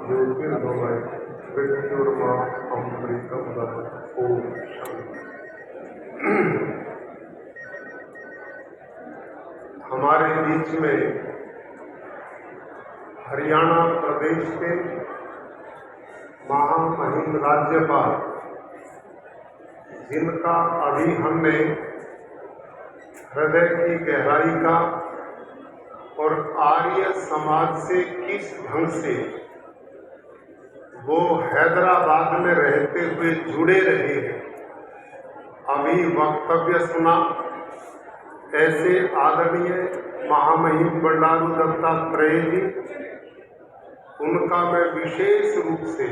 ज्योतिर्गमय मृत्युर्मा अमृतम ओम शांति। हमारे बीच में हरियाणा प्रदेश के महामहिम राज्यपाल, जिनका अभी हमने हृदय की गहराई का और आर्य समाज से किस ढंग से वो हैदराबाद में रहते हुए जुड़े रहे हैं, अभी वक्तव्य सुना। ऐसे आदरणीय महामहिम बंडारू दत्तात्रेय जी, उनका मैं विशेष रूप से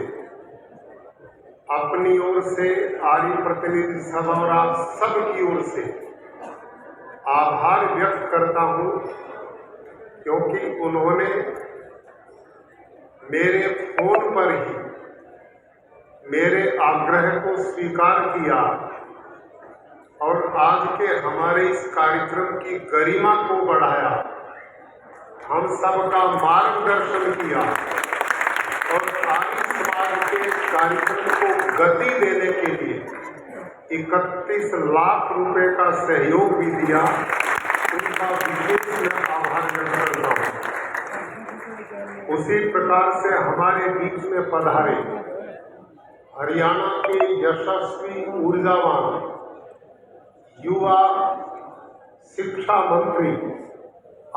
अपनी ओर से, आर्य प्रतिनिधि सभा और आप सबकी ओर से आभार व्यक्त करता हूं, क्योंकि उन्होंने मेरे फोन पर ही मेरे आग्रह को स्वीकार किया और आज के हमारे इस कार्यक्रम की गरिमा को बढ़ाया, हम सबका मार्गदर्शन किया और आर्य समाज के कार्यक्रम को गति देने के लिए 31 लाख रुपए का सहयोग भी दिया। उनका विशेष आभार व्यक्त करता हूँ। उसी प्रकार से हमारे बीच में पधारे हरियाणा के यशस्वी, ऊर्जावान युवा शिक्षा मंत्री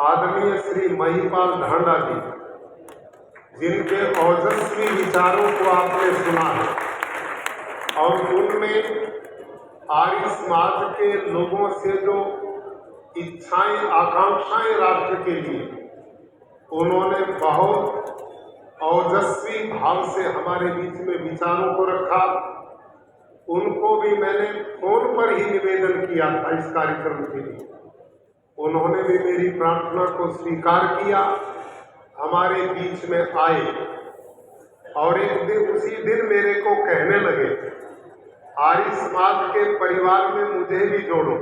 आदरणीय श्री महिपाल ढांडा जी, जिनके ओजस्वी विचारों को आपने सुना है और उनमें आर्य समाज के लोगों से जो इच्छाएं, आकांक्षाएं राष्ट्र के लिए, उन्होंने बहुत ओजस्वी भाव से हमारे बीच में विचारों को रखा। उनको भी मैंने फोन पर ही निवेदन किया था इस कार्यक्रम के लिए, उन्होंने भी मेरी प्रार्थना को स्वीकार किया, हमारे बीच में आए और एक दिन, उसी दिन मेरे को कहने लगे, आर्य समाज के परिवार में मुझे भी जोड़ो।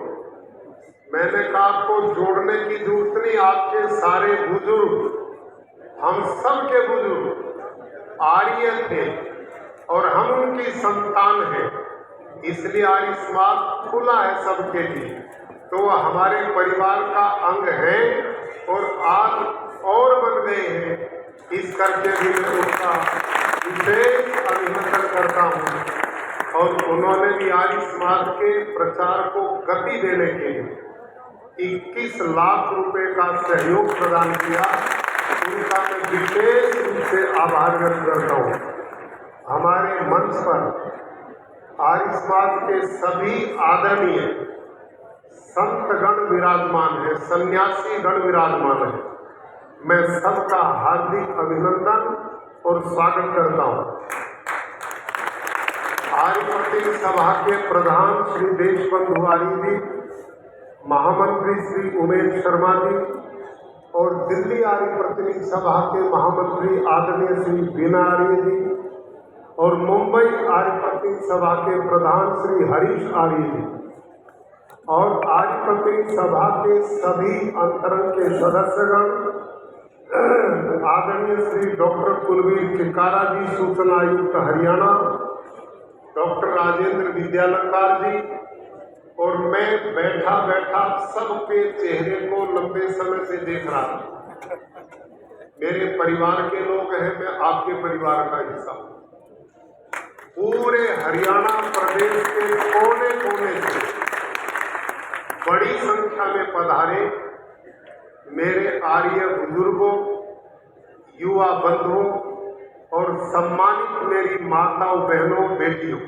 मैंने कहा आपको जोड़ने की जरूरत नहीं, आपके सारे बुजुर्ग, हम सब के बुजुर्ग आर्य थे और हम उनकी संतान हैं, इसलिए आर्य समाज खुला है सबके लिए, तो वह हमारे परिवार का अंग है और आज और बन गए हैं। इस करके भी मैं उनका विशेष अभिनंदन करता हूँ और उन्होंने भी आर्य समाज के प्रचार को गति देने के लिए 21 लाख रुपए का सहयोग प्रदान किया। उनका मैं विशेष रूप से आभार व्यक्त करता हूँ। हमारे मंच पर आर्य समाज के सभी आदरणीय संतगण विराजमान है, सन्यासी गण विराजमान है। मैं सबका हार्दिक अभिनंदन और स्वागत करता हूँ। आर्य प्रतिनिधि सभा के प्रधान श्री देशबंधु आर्य जी, महामंत्री श्री उमेश शर्मा जी और दिल्ली आर्य प्रतिनिधि सभा के महामंत्री आदरणीय श्री बीना आर्य जी और मुंबई आर्य प्रतिनिधि सभा के प्रधान श्री हरीश आर्य जी और आर्य प्रतिनिधि सभा के सभी अंतरंग के सदस्यगण, आदरणीय श्री डॉक्टर कुलवीर चिकारा जी, सूचना आयुक्त हरियाणा, डॉक्टर राजेंद्र विद्यालंकार जी, और मैं बैठा बैठा सबके चेहरे को लंबे समय से देख रहा हूं। मेरे परिवार के लोग हैं, मैं आपके परिवार का हिस्सा हूं। पूरे हरियाणा प्रदेश के कोने कोने से बड़ी संख्या में पधारे मेरे आर्य बुजुर्गों, युवा बंधुओं और सम्मानित मेरी माताओं, बहनों, बेटियों,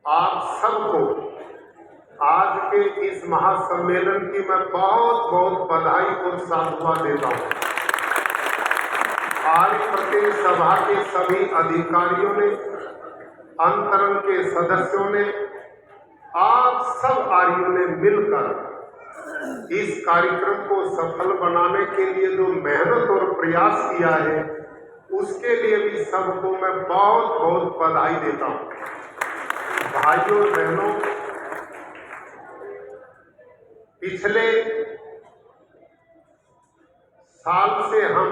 आप सबको आज के इस महासम्मेलन की मैं बहुत बहुत बधाई और साधुवाद देता हूँ। आर्य प्रतिनिधि सभा के सभी अधिकारियों ने, अंतरंग के सदस्यों ने, आप सब आर्यों ने मिलकर इस कार्यक्रम को सफल बनाने के लिए जो मेहनत और प्रयास किया है, उसके लिए भी सबको मैं बहुत बहुत बधाई देता हूँ। भाइयों और बहनों, पिछले साल से हम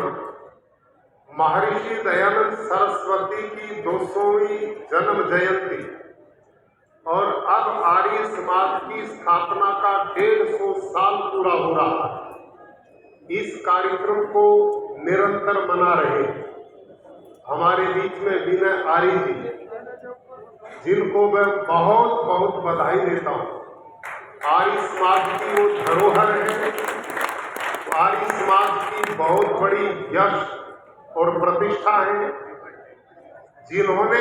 महर्षि दयानंद सरस्वती की 200वीं जन्म जयंती और अब आर्य समाज की स्थापना का 150 साल पूरा हो रहा है। इस कार्यक्रम को निरंतर मना रहे हमारे बीच में विनय आर्य जी, जिनको मैं बहुत बहुत बधाई देता हूँ। आर्य समाज की वो धरोहर है, आर्य समाज की बहुत बड़ी यश और प्रतिष्ठा है, जिन्होंने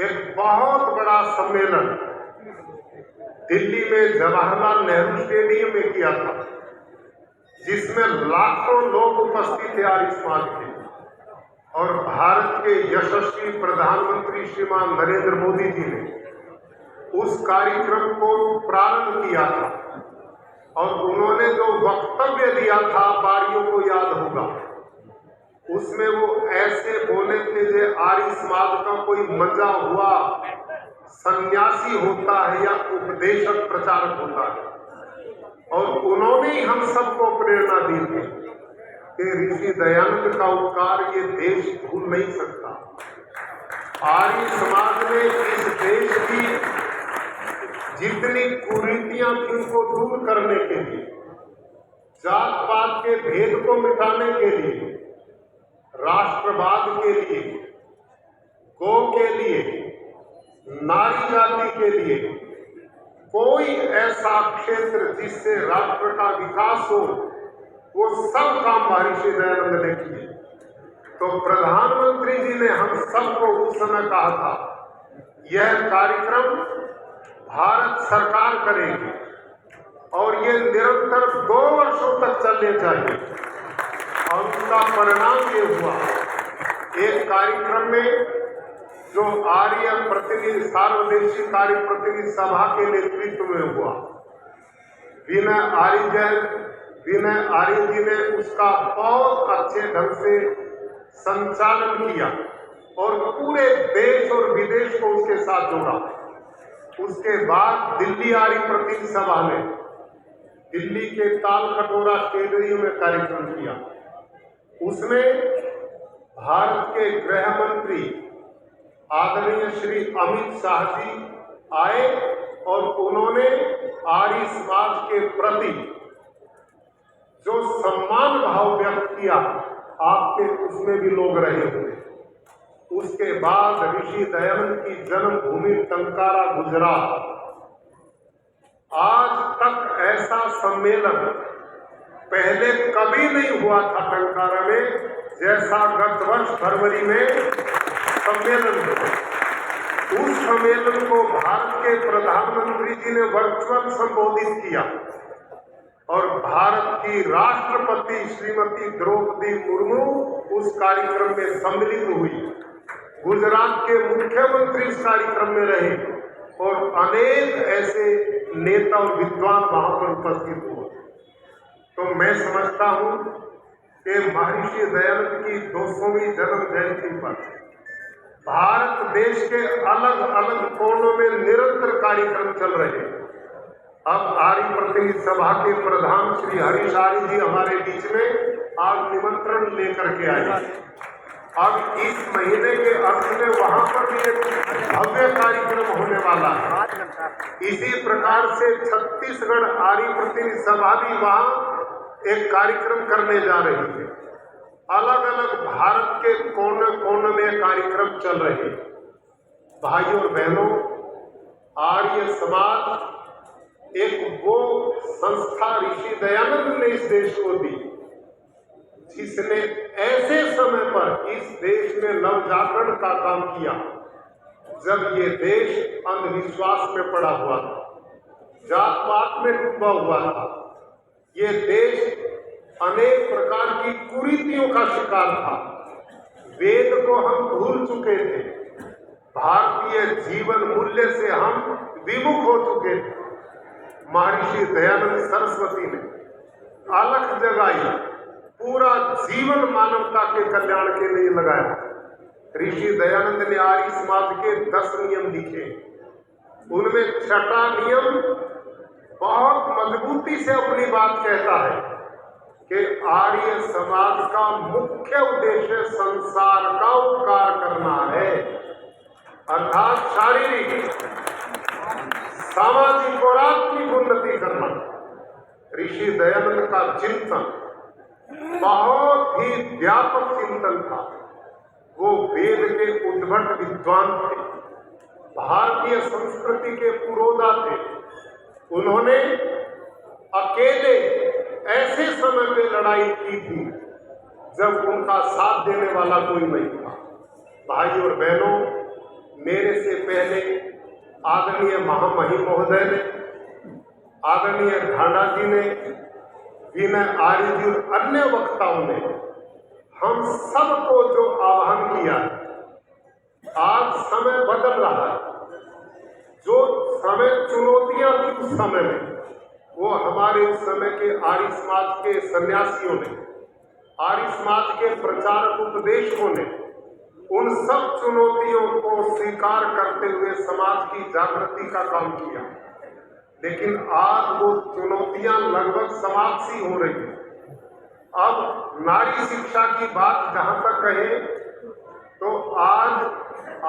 एक बहुत बड़ा सम्मेलन दिल्ली में जवाहरलाल नेहरू स्टेडियम में किया था, जिसमें लाखों लोग उपस्थित थे आर्य समाज के, और भारत के यशस्वी प्रधानमंत्री श्रीमान नरेंद्र मोदी जी ने उस कार्यक्रम को प्रारंभ किया था। और उन्होंने जो वक्तव्य दिया था, बारियों को याद होगा, उसमें वो ऐसे बोले थे जे आर्य समाज का कोई मजा हुआ सन्यासी होता है या उपदेशक प्रचारक होता है। और उन्होंने ही हम सबको प्रेरणा दी थी कि ऋषि दयानंद का उपकार ये देश भूल नहीं सकता। आर्य समाज ने इस देश की जितनी कुरीतियां थी उनको दूर करने के लिए, जात पात के भेद को मिटाने के लिए, राष्ट्रवाद के लिए, गौ के लिए, नारी जाति के लिए, कोई ऐसा क्षेत्र जिससे राष्ट्र का विकास हो, वो सब काम महर्षि दयानंद ने किए। तो प्रधानमंत्री जी ने हम सबको उस समय कहा था, यह कार्यक्रम भारत सरकार करेगी और ये निरंतर 2 वर्षों तक चलने चाहिए। और उसका परिणाम ये हुआ, एक कार्यक्रम में जो आर्य प्रतिनिधि सार्वदेशीय कार्य प्रतिनिधि सभा के नेतृत्व में हुआ, विनय आर्य जी ने उसका बहुत अच्छे ढंग से संचालन किया और पूरे देश और विदेश को उसके साथ जोड़ा। उसके बाद दिल्ली आर्य प्रतिनिधि सभा ने दिल्ली के ताल कटोरा स्टेडियम में कार्यक्रम किया। उसमें भारत के गृह मंत्री आदरणीय श्री अमित शाह जी आए और उन्होंने आर्य समाज के प्रति जो सम्मान भाव व्यक्त किया, आपके उसमें भी लोग रहे हुए। उसके बाद ऋषि दयानंद की जन्मभूमि टंकारा गुजरात, आज तक ऐसा सम्मेलन पहले कभी नहीं हुआ था टंकारा में, जैसा गत वर्ष फरवरी में सम्मेलन हुआ। उस सम्मेलन को भारत के प्रधानमंत्री जी ने वर्चुअल संबोधित किया और भारत की राष्ट्रपति श्रीमती द्रौपदी मुर्मू उस कार्यक्रम में सम्मिलित हुई। गुजरात के मुख्यमंत्री इस कार्यक्रम में रहे और अनेक ऐसे नेता और विद्वान वहां पर उपस्थित हुए। तो मैं समझता हूं कि महर्षि दयानंद की 200वीं जन्म जयंती पर भारत देश के अलग अलग कोनों में निरंतर कार्यक्रम चल रहे हैं। अब आर्य प्रतिनिधि सभा के प्रधान श्री हरीश आर्य जी हमारे बीच में आज निमंत्रण लेकर के आए। अब इस महीने के अंत में वहां पर भी एक भव्य कार्यक्रम होने वाला है। इसी प्रकार से छत्तीसगढ़ आर्य प्रतिनिधि सभा भी वहां एक कार्यक्रम करने जा रही है। अलग अलग भारत के कोने कोने में कार्यक्रम चल रहे हैं। भाइयों और बहनों, आर्य समाज एक वो संस्था ऋषि दयानंद ने इस देश को दी, जिसने ऐसे समय पर इस देश में नवजागरण का काम किया जब ये देश अंधविश्वास में पड़ा हुआ था, जात पात में डूबा हुआ था। ये देश अनेक प्रकार की कुरीतियों का शिकार था। वेद को हम भूल चुके थे, भारतीय जीवन मूल्य से हम विमुख हो चुके थे। महर्षि दयानंद सरस्वती ने अलख जगाई, पूरा जीवन मानवता के कल्याण के लिए लगाया। ऋषि दयानंद ने आर्य समाज के 10 नियम लिखे। उनमें छठा नियम बहुत मजबूती से अपनी बात कहता है। कि आर्य समाज का मुख्य उद्देश्य संसार का उपकार करना है, अर्थात शारीरिक, सामाजिक और आत्मिक उन्नति करना। ऋषि दयानंद का चिंतन बहुत ही व्यापक चिंतन था। वो वेद के उद्भट विद्वान थे, भारतीय संस्कृति के पुरोधा थे। उन्होंने अकेले ऐसे समय पे लड़ाई की थी जब उनका साथ देने वाला कोई नहीं था। भाई और बहनों, मेरे से पहले आदरणीय महामहिम महोदय ने, आदरणीय ढांडा जी ने, विनय आर्य जी और अन्य वक्ताओं ने हम सबको जो आह्वान किया, आज समय बदल रहा है। जो समय चुनौतियां थी उस समय में, वो हमारे उस समय के आर्य समाज के सन्यासियों ने, आर्य समाज के प्रचारक उपदेशकों ने उन सब चुनौतियों को स्वीकार करते हुए समाज की जागृति का काम किया। लेकिन आज वो चुनौतियां लगभग समाप्त सी हो रही हैं। अब नारी शिक्षा की बात जहां तक कहे तो आज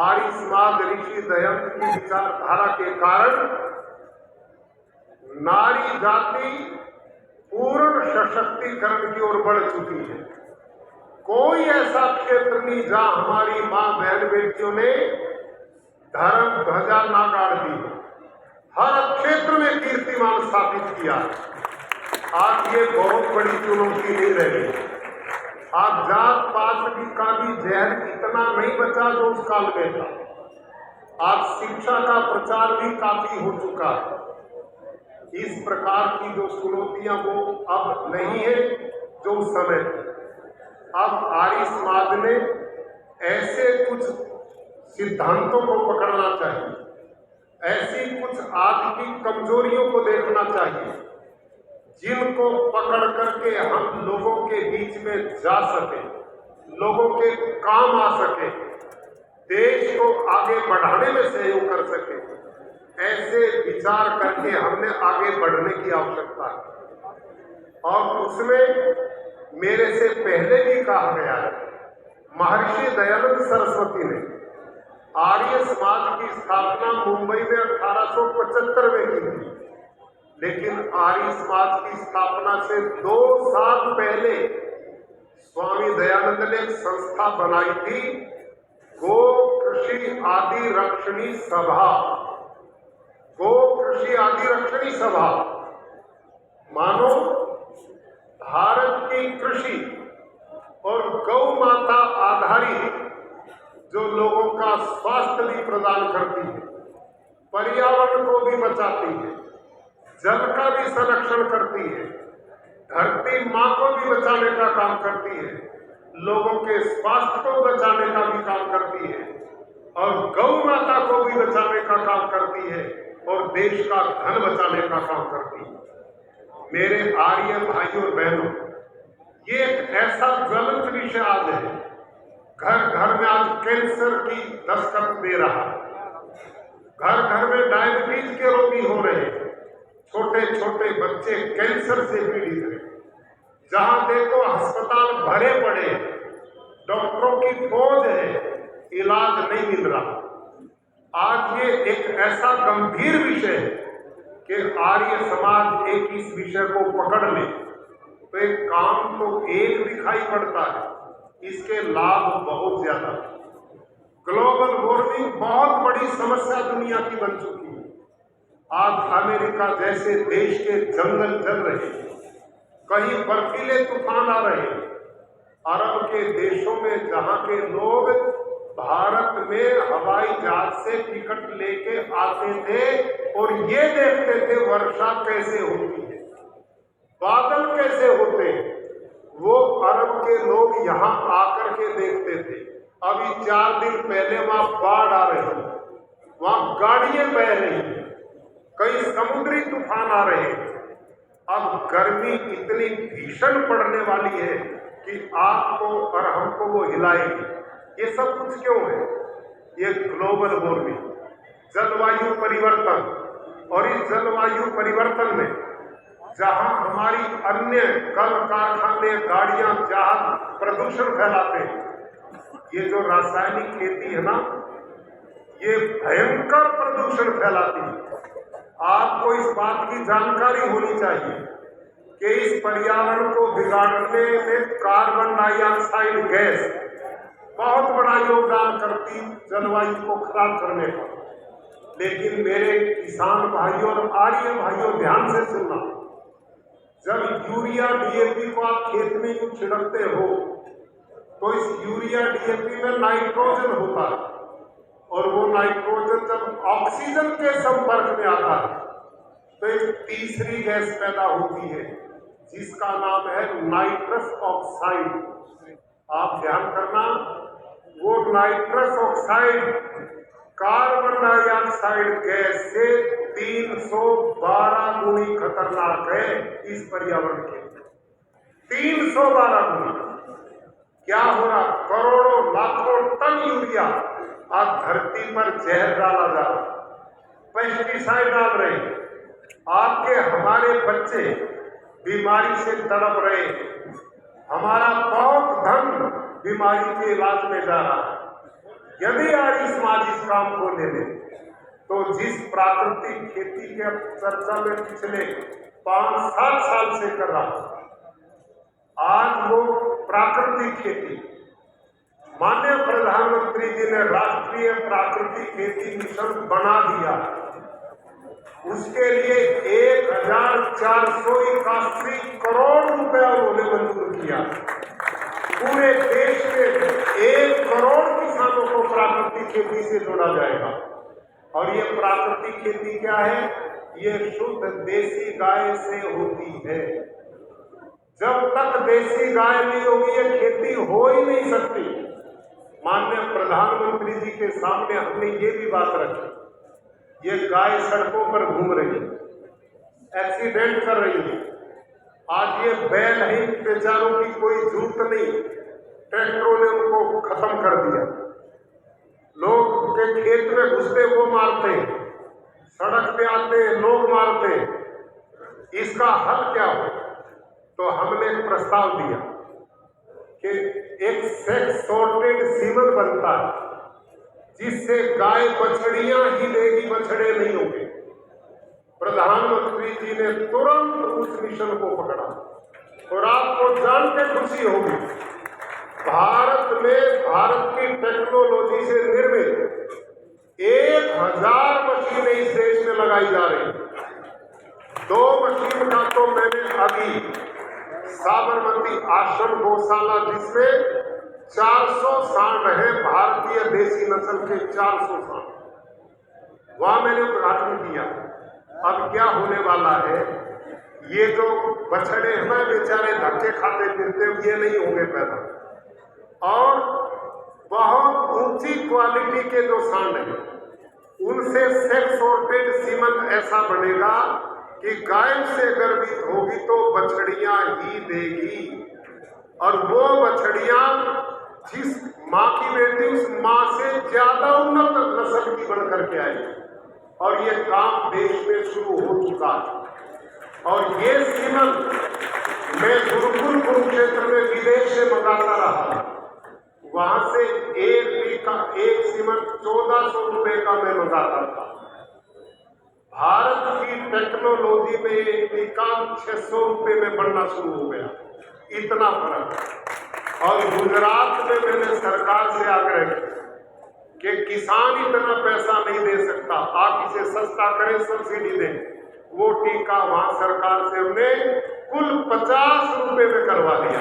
आर्य समाज ऋषि दयानंद की विचारधारा के कारण नारी जाति पूर्ण सशक्तिकरण की ओर बढ़ चुकी है। कोई ऐसा क्षेत्र नहीं जहां हमारी मां बहन बेटियों ने धर्म ध्वजा ना गाड़ दी। हर क्षेत्र में कीर्तिमान स्थापित किया। आज ये बहुत बड़ी चुनौती नहीं रही। आज जात पात का भी जहर इतना नहीं बचा जो उस काल में था। आज शिक्षा का प्रचार भी काफी हो चुका है। इस प्रकार की जो चुनौतियां वो अब नहीं है जो उस समय थी। अब आर्य समाज ने ऐसे कुछ सिद्धांतों को पकड़ना चाहिए, ऐसी कुछ आज की कमजोरियों को देखना चाहिए जिनको पकड़ करके हम लोगों के बीच में जा सके, लोगों के काम आ सके, देश को आगे बढ़ाने में सहयोग कर सके। ऐसे विचार करके हमने आगे बढ़ने की आवश्यकता है। और उसमें मेरे से पहले भी कहा गया है, महर्षि दयानंद सरस्वती ने आर्य समाज की स्थापना मुंबई में 1875 में की थी। लेकिन आर्य समाज की स्थापना से 2 साल पहले स्वामी दयानंद ने एक संस्था बनाई थी, गो कृषि आदि रक्षणी सभा। गो कृषि आदि रक्षणी सभा मानो भारत की कृषि और गौ माता आधारित जो लोगों का स्वास्थ्य भी प्रदान करती है, पर्यावरण को भी बचाती है, जल का भी संरक्षण करती है, धरती माँ को भी बचाने का काम करती है, लोगों के स्वास्थ्य को बचाने का भी काम करती है और गौ माता को भी बचाने का काम करती है और देश का धन बचाने का काम करती है। मेरे आर्य भाइयों और बहनों, ये एक ऐसा ज्वलंत विषय आज है। घर घर में आज कैंसर की दस्तक दे रहा है। घर घर में डायबिटीज के रोगी हो रहे हैं। छोटे छोटे बच्चे कैंसर से पीड़ित हैं। जहां देखो अस्पताल भरे पड़े, डॉक्टरों की फौज है, इलाज नहीं मिल रहा। आज ये एक ऐसा गंभीर विषय है कि आर्य समाज एक इस विषय को पकड़ ले तो एक काम तो एक दिखाई पड़ता है, इसके लाभ बहुत ज्यादा। ग्लोबल वार्मिंग बहुत बड़ी समस्या दुनिया की बन चुकी है। आज अमेरिका जैसे देश के जंगल जल रहे हैं, कहीं बर्फीले तूफान आ रहे हैं। अरब के देशों में जहां के लोग भारत में हवाई जहाज से टिकट लेके आते थे और ये देखते थे वर्षा कैसे होती है, बादल कैसे होते हैं, वो अरब के लोग यहाँ आकर के देखते थे। अभी 4 दिन पहले वहां बाढ़ आ रही है, वहां गाड़ियां बह रही हैं, कई समुद्री तूफान आ रहे हैं। अब गर्मी इतनी भीषण पड़ने वाली है कि आपको और हमको वो हिलाएगी। ये सब कुछ क्यों है? ये ग्लोबल वार्मिंग, जलवायु परिवर्तन। और इस जलवायु परिवर्तन में जहां हमारी अन्य कल कारखाने, गाड़ियां, जहाज प्रदूषण फैलाते हैं, ये जो रासायनिक खेती है ना, ये भयंकर प्रदूषण फैलाती है। आपको इस बात की जानकारी होनी चाहिए कि इस पर्यावरण को बिगाड़ने में कार्बन डाइऑक्साइड गैस बहुत बड़ा योगदान करती जलवायु को खराब करने का। लेकिन मेरे किसान भाइयों और आर्य भाइयों, ध्यान से सुनना, जब यूरिया डीएपी को आप खेत में यूं छिड़कते हो तो इस यूरिया डीएपी में नाइट्रोजन होता है, और वो नाइट्रोजन जब ऑक्सीजन के संपर्क में आता है तो एक तीसरी गैस पैदा होती है जिसका नाम है नाइट्रस ऑक्साइड। आप ध्यान करना, वो nitrous oxide carbon dioxide gas से 312 गुनी खतरनाक है इस पर्यावरण के। 312 गुनी। क्या हो रहा? करोड़ों लाखों टन यूरिया आज धरती पर जहर डाला जा रहा, पेस्टिसाइड डाल रहे, आपके हमारे बच्चे बीमारी से तड़प रहे, हमारा बहुत धन बीमारी के इलाज में जा रहा है। यदि आर्य समाज इस काम को ले ले तो जिस प्राकृतिक खेती के चर्चा में पिछले 5-7 साल से कर रहा, आज वो प्राकृतिक खेती, माननीय प्रधानमंत्री जी ने राष्ट्रीय प्राकृतिक खेती मिशन बना दिया। उसके लिए 1481 करोड़ रुपया उन्होंने मंजूर किया। पूरे देश में 1 करोड़ किसानों को प्राकृतिक खेती से जोड़ा जाएगा। और ये प्राकृतिक खेती क्या है? ये शुद्ध देसी गाय से होती है। जब तक देसी गाय नहीं होगी ये खेती हो ही नहीं सकती। माननीय प्रधानमंत्री जी के सामने हमने ये भी बात रखी, ये गाय सड़कों पर घूम रही है, एक्सीडेंट कर रही है। आज ये बैल ही बेचारों की कोई जरूरत नहीं, ट्रैक्टरों ने उनको खत्म कर दिया। लोग के खेत में घुसते वो मारते, सड़क पे आते लोग मारते। इसका हल क्या हो? तो हमने एक प्रस्ताव दिया कि एक सेक्स सॉर्टेड सीमन बनता है जिससे गाय बछड़ियां ही देगी, बछड़े नहीं होंगे। प्रधानमंत्री जी ने तुरंत उस मिशन को पकड़ा और आपको जान के खुशी होगी, भारत में भारत की टेक्नोलॉजी से निर्मित 1000 मशीनें इस देश में लगाई जा रही हैं। 2 मशीन का तो मैंने अभी साबरमती आश्रम गौशाला, जिसमें 400 सांड है, भारतीय देसी नस्ल के 400 सांड, वहां मैंने उद्घाटन किया। अब क्या होने वाला है, ये जो बछड़े हैं बेचारे धक्के खाते फिरते, ये नहीं होंगे पैदा, और बहुत ऊंची क्वालिटी के जो सांड हैं उनसे सेक्स सॉर्टेड सीमन ऐसा बनेगा कि गाय से गर्भित होगी तो बछड़ियां ही देगी, और वो बछड़ियां जिस माँ की बेटी उस माँ से ज्यादा उन्नत नस्ल की बन करके आएगी। और ये काम देश में शुरू हो चुका है। और ये सीमन मैं गुरुकुल कुरुक्षेत्र में विदेश से मंगाता रहा, वहां से एक सीमन 1400 रुपए का मैं मंगाता था। भारत की टेक्नोलॉजी में ये काम 600 रुपए में बनना शुरू हो गया, इतना फर्क। और गुजरात में मैंने सरकार से आग्रह किया कि किसान इतना पैसा नहीं दे सकता, आप इसे सस्ता करें, सब्सिडी दें। वो टीका वहां सरकार से हमने कुल 50 रुपए में करवा दिया।